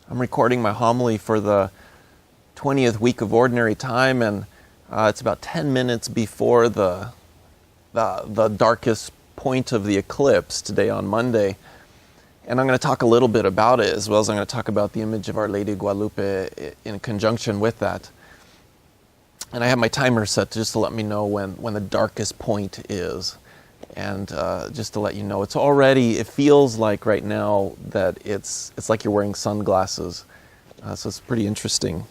I'm recording my homily for the 20th week of Ordinary Time, and it's about 10 minutes before the darkest point of the eclipse today on Monday. And I'm going to talk a little bit about it, as well as I'm going to talk about the image of Our Lady of Guadalupe in conjunction with that. And I have my timer set just to let me know when the darkest point is. And just to let you know, it feels like right now that it's like you're wearing sunglasses. So it's pretty interesting.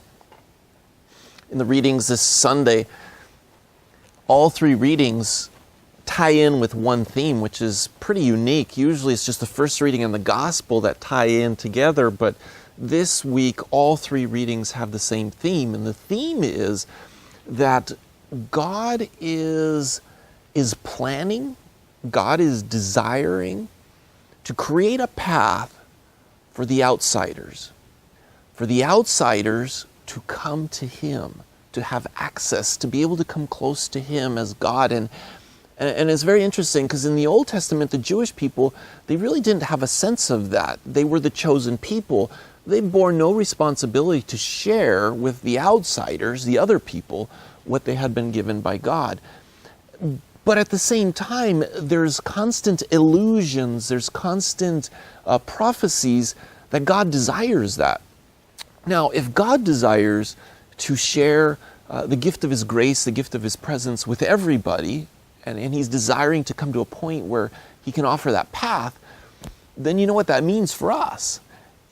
In the readings this Sunday, all three readings tie in with one theme, which is pretty unique. Usually it's just the first reading and the gospel that tie in together, but this week all three readings have the same theme. And the theme is that God is planning, God is desiring to create a path for the outsiders to come to Him, to have access, to be able to come close to Him as God. And it's very interesting because in the Old Testament, the Jewish people, they really didn't have a sense of that. They were the chosen people. They bore no responsibility to share with the outsiders, the other people, what they had been given by God. But at the same time, there's constant illusions, there's constant prophecies that God desires that. Now, if God desires to share the gift of His grace, the gift of His presence with everybody, and He's desiring to come to a point where He can offer that path, then you know what that means for us,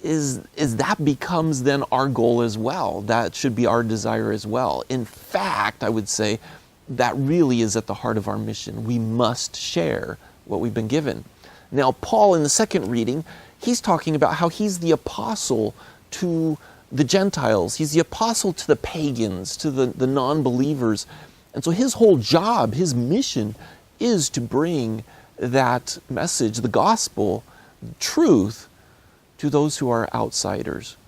is that becomes then our goal as well. That should be our desire as well. In fact, I would say, that really is at the heart of our mission. We must share what we've been given. Now, Paul, in the second reading, he's talking about how he's the apostle to the Gentiles. He's the apostle to the pagans, to the non-believers. And so his whole job, his mission, is to bring that message, the gospel, truth, to those who are outsiders.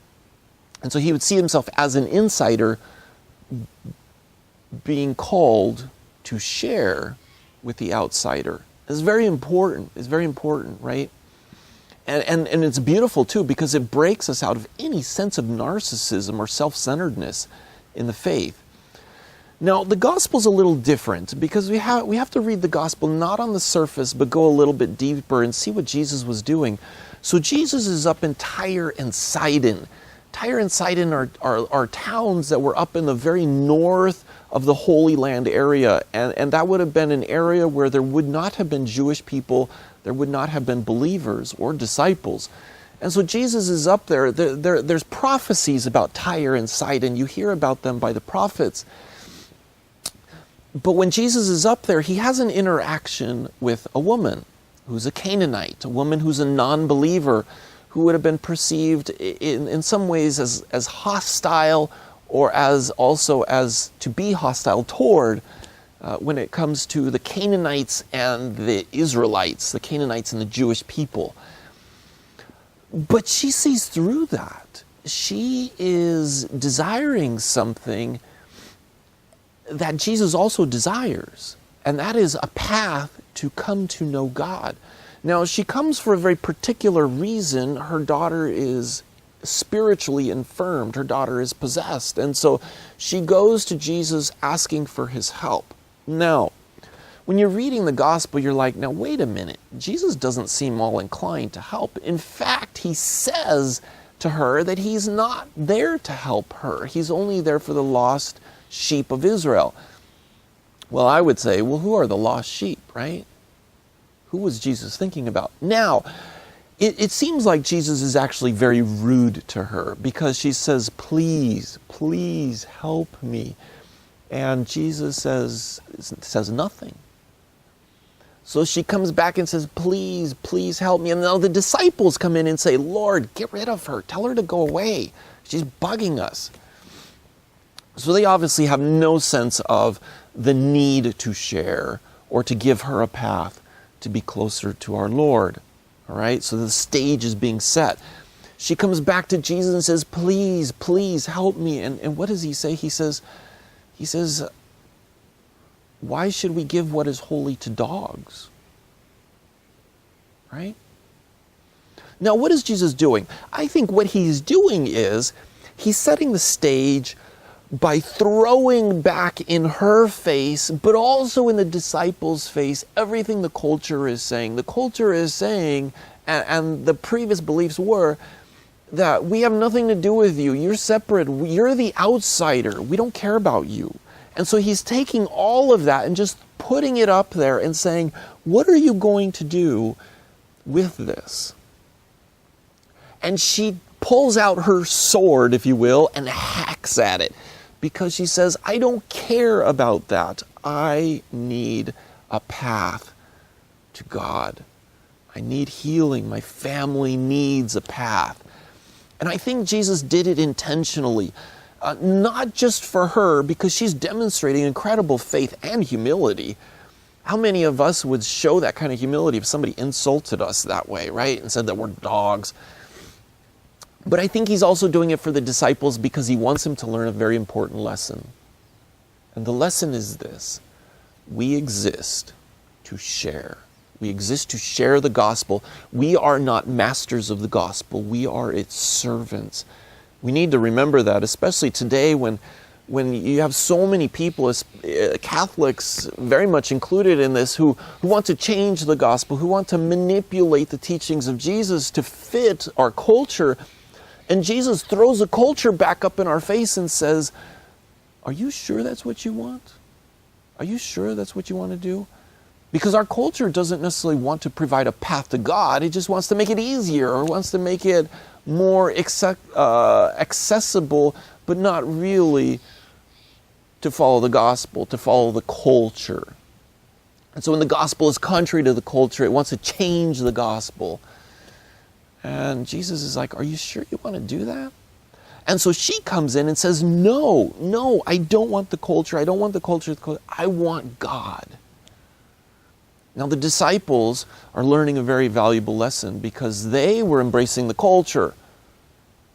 And so he would see himself as an insider being called to share with the outsider. It's very important. It's very important, right? And it's beautiful too, because it breaks us out of any sense of narcissism or self-centeredness in the faith. Now, the gospel's a little different because we have to read the gospel not on the surface, but go a little bit deeper and see what Jesus was doing. So Jesus is up in Tyre and Sidon. Tyre and Sidon are towns that were up in the very north of the Holy Land area, and that would have been an area where there would not have been Jewish people, there would not have been believers or disciples. And so Jesus is up there. There's prophecies about Tyre and Sidon. You hear about them by the prophets. But when Jesus is up there, He has an interaction with a woman who's a Canaanite, a woman who's a non-believer, who would have been perceived in some ways as hostile, or as to be hostile toward when it comes to the Canaanites and the Israelites, the Canaanites and the Jewish people. But she sees through that. She is desiring something that Jesus also desires, and that is a path to come to know God. Now, she comes for a very particular reason. Her daughter is spiritually infirmed. Her daughter is possessed. And so she goes to Jesus asking for His help. Now, when you're reading the gospel, you're like, now wait a minute. Jesus doesn't seem all inclined to help. In fact, He says to her that He's not there to help her. He's only there for the lost sheep of Israel. Well, I would say, well, who are the lost sheep, right? Who was Jesus thinking about? Now, it seems like Jesus is actually very rude to her because she says, please, please help me. And Jesus says nothing. So she comes back and says, please, please help me. And now the disciples come in and say, Lord, get rid of her. Tell her to go away. She's bugging us. So they obviously have no sense of the need to share or to give her a path to be closer to our Lord. All right, so the stage is being set. She comes back to Jesus and says, please, please help me. And what does He say? He says, why should we give what is holy to dogs? Right? Now, what is Jesus doing? I think what he's doing is he's setting the stage by throwing back in her face, but also in the disciples' face, everything the culture is saying. The culture is saying, and the previous beliefs were, that we have nothing to do with you. You're separate. You're the outsider. We don't care about you. And so he's taking all of that and just putting it up there and saying, what are you going to do with this? And she pulls out her sword, if you will, and hacks at it. Because she says, I don't care about that. I need a path to God. I need healing. My family needs a path. And I think Jesus did it intentionally, not just for her, because she's demonstrating incredible faith and humility. How many of us would show that kind of humility if somebody insulted us that way, right? And said that we're dogs. But I think he's also doing it for the disciples because he wants them to learn a very important lesson. And the lesson is this: we exist to share. We exist to share the gospel. We are not masters of the gospel. We are its servants. We need to remember that, especially today when you have so many people, Catholics very much included in this, who want to change the gospel, who want to manipulate the teachings of Jesus to fit our culture. And Jesus throws the culture back up in our face and says, are you sure that's what you want? Are you sure that's what you want to do? Because our culture doesn't necessarily want to provide a path to God. It just wants to make it easier, or wants to make it more accessible, but not really to follow the gospel, to follow the culture. And so when the gospel is contrary to the culture, it wants to change the gospel. And Jesus is like, are you sure you want to do that? And so she comes in and says, no, I don't want the culture. I don't want the culture. I want God. Now the disciples are learning a very valuable lesson because they were embracing the culture.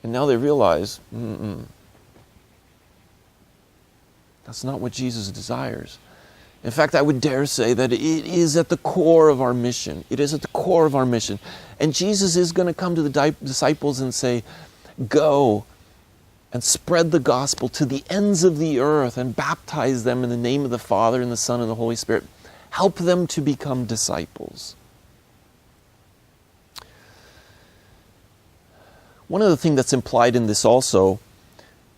And now they realize, that's not what Jesus desires. In fact, I would dare say that it is at the core of our mission. It is at the core of our mission. And Jesus is going to come to the disciples and say, go and spread the gospel to the ends of the earth and baptize them in the name of the Father and the Son and the Holy Spirit. Help them to become disciples. One of the things that's implied in this also,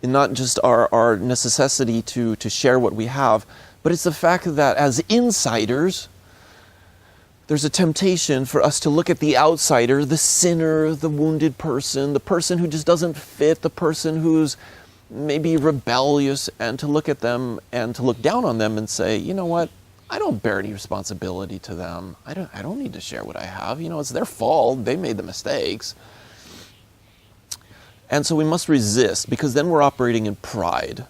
in not just our necessity to share what we have, but it's the fact that as insiders, there's a temptation for us to look at the outsider, the sinner, the wounded person, the person who just doesn't fit, the person who's maybe rebellious, and to look at them and to look down on them and say, you know what? I don't bear any responsibility to them. I don't need to share what I have. You know, it's their fault. They made the mistakes. And so we must resist, because then we're operating in pride.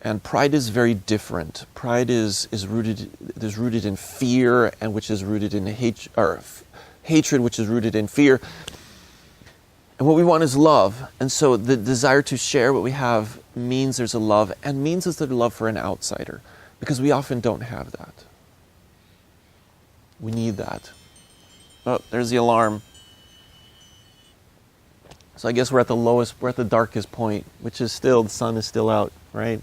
And pride is very different. Pride is rooted in fear, and which is rooted in hatred, which is rooted in fear. And what we want is love. And so the desire to share what we have means there's a love, and means there's a love for an outsider, because we often don't have that. We need that. Oh, there's the alarm. So I guess we're at the darkest point, which is still, the sun is still out, right?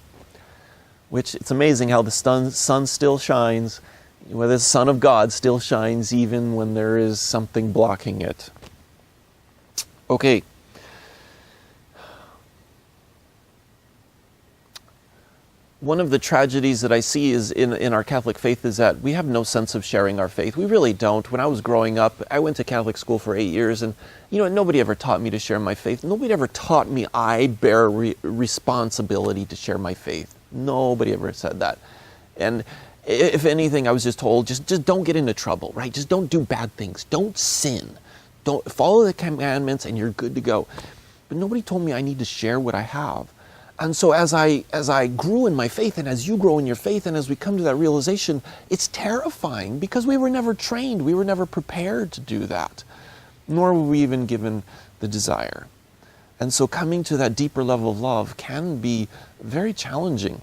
Which, it's amazing how the sun still shines, where the Son of God still shines even when there is something blocking it. Okay. One of the tragedies that I see is in our Catholic faith is that we have no sense of sharing our faith. We really don't. When I was growing up, I went to Catholic school for 8 years, and nobody ever taught me to share my faith. Nobody ever taught me I bear responsibility to share my faith. Nobody ever said that. And if anything, I was just told, just don't get into trouble, right? Just don't do bad things. Don't sin. Don't follow the commandments and you're good to go. But nobody told me I need to share what I have. And so as I grew in my faith, and as you grow in your faith, and as we come to that realization, it's terrifying because we were never trained. We were never prepared to do that, nor were we even given the desire. And so coming to that deeper level of love can be very challenging.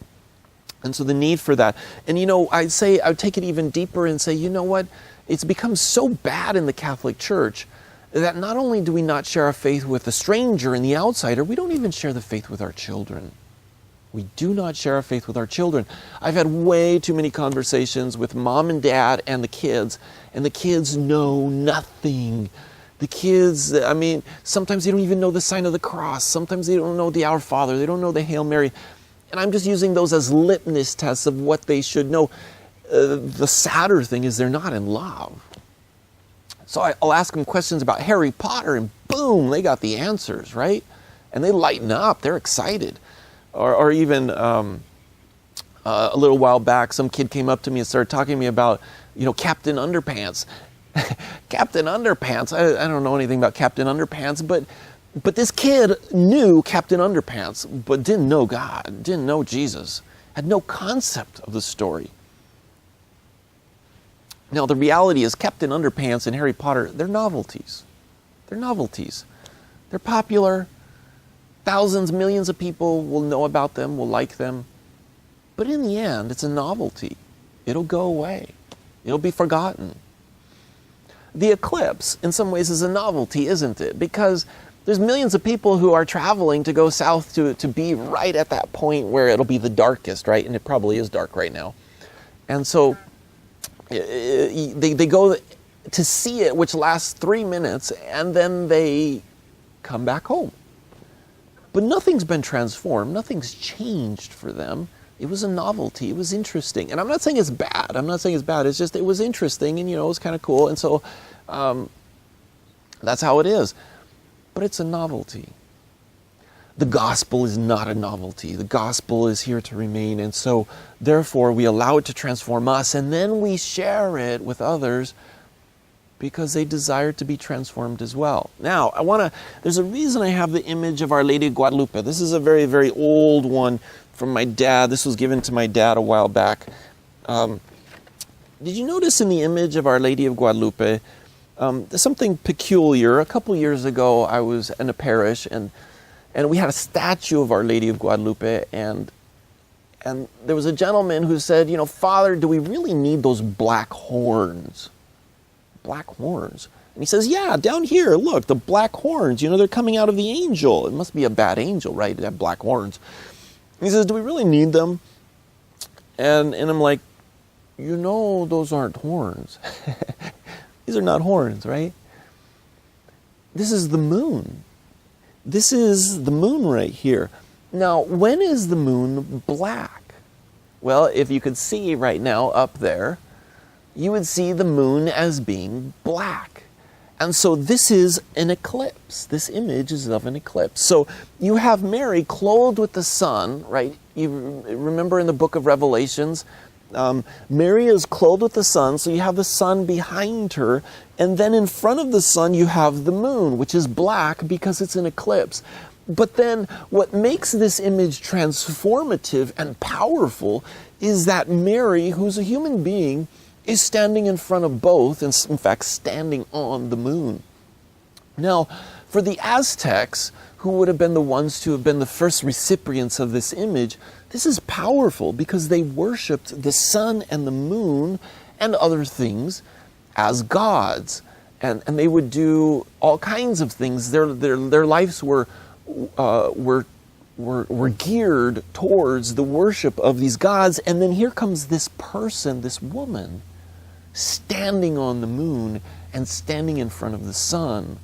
And so the need for that. And I'd take it even deeper and say, you know what? It's become so bad in the Catholic Church. that not only do we not share our faith with the stranger and the outsider, we don't even share the faith with our children. We do not share our faith with our children. I've had way too many conversations with mom and dad and the kids know nothing. The kids, I mean, sometimes they don't even know the sign of the cross. Sometimes they don't know the Our Father. They don't know the Hail Mary. And I'm just using those as litmus tests of what they should know. The sadder thing is they're not in love. So I'll ask them questions about Harry Potter, and boom, they got the answers, right? And they lighten up. They're excited. Or even a little while back, some kid came up to me and started talking to me about, Captain Underpants. Captain Underpants. I don't know anything about Captain Underpants, but this kid knew Captain Underpants, but didn't know God, didn't know Jesus, had no concept of the story. Now, the reality is Captain Underpants and Harry Potter, they're novelties. They're novelties. They're popular. Thousands, millions of people will know about them, will like them. But in the end, it's a novelty. It'll go away. It'll be forgotten. The eclipse, in some ways, is a novelty, isn't it? Because there's millions of people who are traveling to go south to be right at that point where it'll be the darkest, right? And it probably is dark right now. And so they go to see it, which lasts 3 minutes, and then they come back home. But nothing's been transformed. Nothing's changed for them. It was a novelty. It was interesting. And I'm not saying it's bad. It's just it was interesting and, it was kind of cool. And so that's how it is. But it's a novelty. The gospel is not a novelty. The gospel is here to remain. And so, therefore, we allow it to transform us, and then we share it with others because they desire to be transformed as well. Now, there's a reason I have the image of Our Lady of Guadalupe. This is a very, very old one from my dad. This was given to my dad a while back. Did you notice in the image of Our Lady of Guadalupe, there's something peculiar? A couple years ago, I was in a parish, and we had a statue of Our Lady of Guadalupe, and there was a gentleman who said, Father, do we really need those black horns? Black horns. And he says, yeah, down here, look, the black horns, they're coming out of the angel. It must be a bad angel, right, to have black horns. And he says, do we really need them? And I'm like, those aren't horns. These are not horns, right? This is the moon. This is the moon right here. Now, when is the moon black? Well, if you could see right now up there, you would see the moon as being black. And so this is an eclipse. This image is of an eclipse. So you have Mary clothed with the sun, right? You remember in the book of Revelations, Mary is clothed with the sun, so you have the sun behind her, and then in front of the sun you have the moon, which is black because it's an eclipse. But then what makes this image transformative and powerful is that Mary, who's a human being, is standing in front of both, and in fact standing on the moon. Now, for the Aztecs, who would have been the ones to have been the first recipients of this image, this is powerful because they worshipped the sun and the moon and other things as gods. And they would do all kinds of things. Their lives were geared towards the worship of these gods. And then here comes this person, this woman, standing on the moon and standing in front of the sun.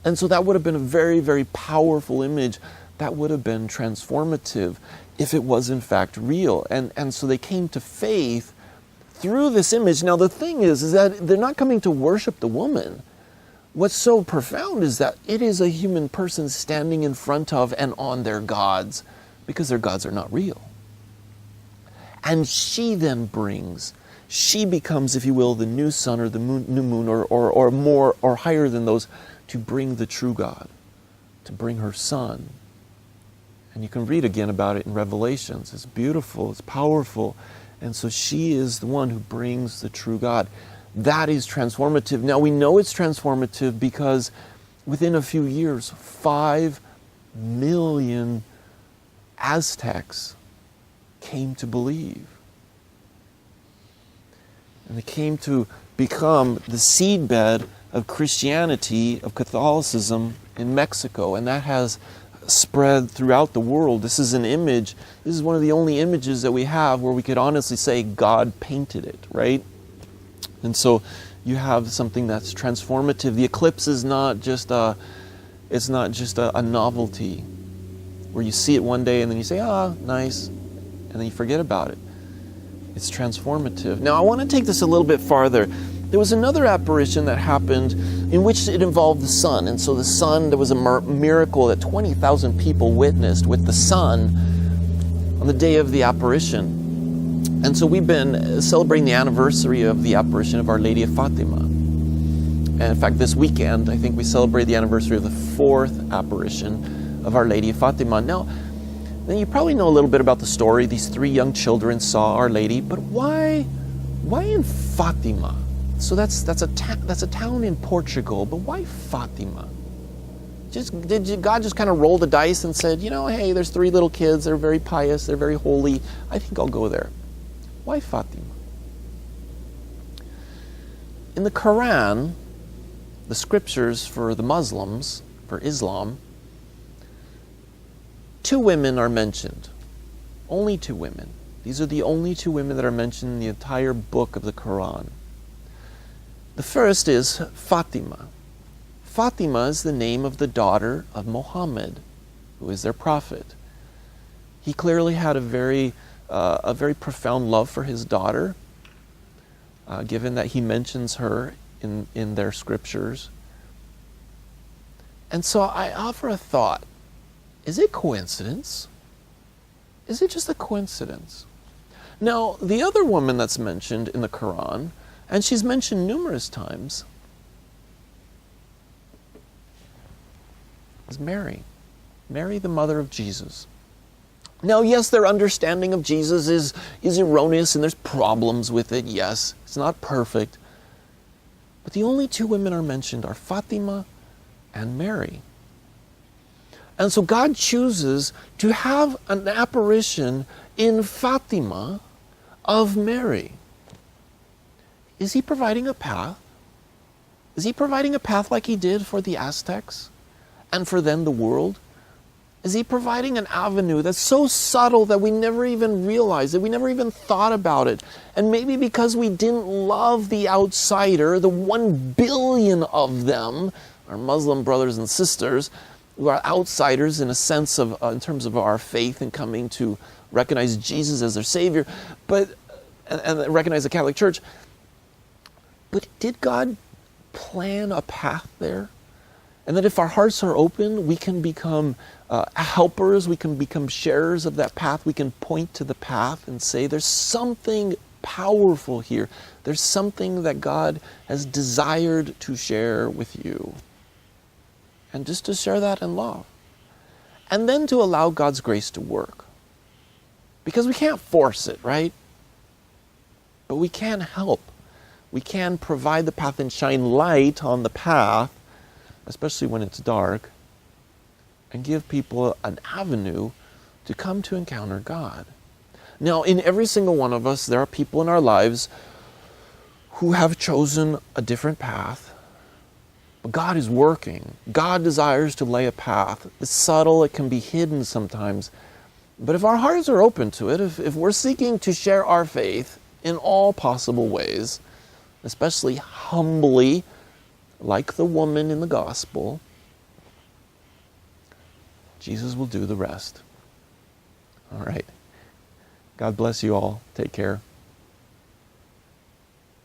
And so that would have been a very, very powerful image. That would have been transformative if it was in fact real. And so they came to faith through this image. Now the thing is that they're not coming to worship the woman. What's so profound is that it is a human person standing in front of and on their gods, because their gods are not real. And she becomes, if you will, the new sun or the new moon or more or higher than those, to bring the true God, to bring her son. And you can read again about it in Revelations. It's beautiful, it's powerful. And so she is the one who brings the true God. That is transformative. Now we know it's transformative because within a few years, 5 million Aztecs came to believe. And they came to become the seedbed of Christianity, of Catholicism in Mexico, and that has spread throughout the world. This is an image, this is one of the only images that we have where we could honestly say God painted it, right? And so you have something that's transformative. The eclipse is not just a novelty where you see it one day and then you say, nice, and then you forget about it. It's transformative. Now I want to take this a little bit farther. There was another apparition that happened in which it involved the sun. And so the sun, there was a miracle that 20,000 people witnessed with the sun on the day of the apparition. And so we've been celebrating the anniversary of the apparition of Our Lady of Fatima. And in fact, this weekend, I think we celebrate the anniversary of the 4th apparition of Our Lady of Fatima. Now, then you probably know a little bit about the story. These 3 young children saw Our Lady, but why in Fatima? So that's a town in Portugal, but why Fatima? Did God just kind of roll the dice and said, hey, there's 3 little kids, they're very pious, they're very holy, I think I'll go there. Why Fatima? In the Quran, the scriptures for the Muslims, for Islam, 2 women are mentioned. Only 2 women. These are the only 2 women that are mentioned in the entire book of the Quran. The first is Fatima. Fatima is the name of the daughter of Muhammad, who is their prophet. He clearly had a very profound love for his daughter, given that he mentions her in their scriptures. And so I offer a thought. Is it coincidence? Is it just a coincidence? Now, the other woman that's mentioned in the Quran, and she's mentioned numerous times, is Mary. Mary, the mother of Jesus. Now, yes, their understanding of Jesus is erroneous and there's problems with it. Yes, it's not perfect. But the only 2 women are mentioned are Fatima and Mary. And so God chooses to have an apparition in Fatima of Mary. Is he providing a path? Is he providing a path like he did for the Aztecs and for then the world? Is he providing an avenue that's so subtle that we never even realized it, we never even thought about it? And maybe because we didn't love the outsider, the 1 billion of them, our Muslim brothers and sisters, who are outsiders in a sense of, in terms of our faith and coming to recognize Jesus as their Savior, and recognize the Catholic Church. But did God plan a path there? And that if our hearts are open, we can become helpers, we can become sharers of that path, we can point to the path and say, there's something powerful here. There's something that God has desired to share with you. And just to share that in love. And then to allow God's grace to work. Because we can't force it, right? But we can help. We can provide the path and shine light on the path, especially when it's dark, and give people an avenue to come to encounter God. Now, in every single one of us, there are people in our lives who have chosen a different path. But God is working. God desires to lay a path. It's subtle, it can be hidden sometimes. But if our hearts are open to it, if we're seeking to share our faith in all possible ways, especially humbly, like the woman in the gospel, Jesus will do the rest. All right. God bless you all. Take care.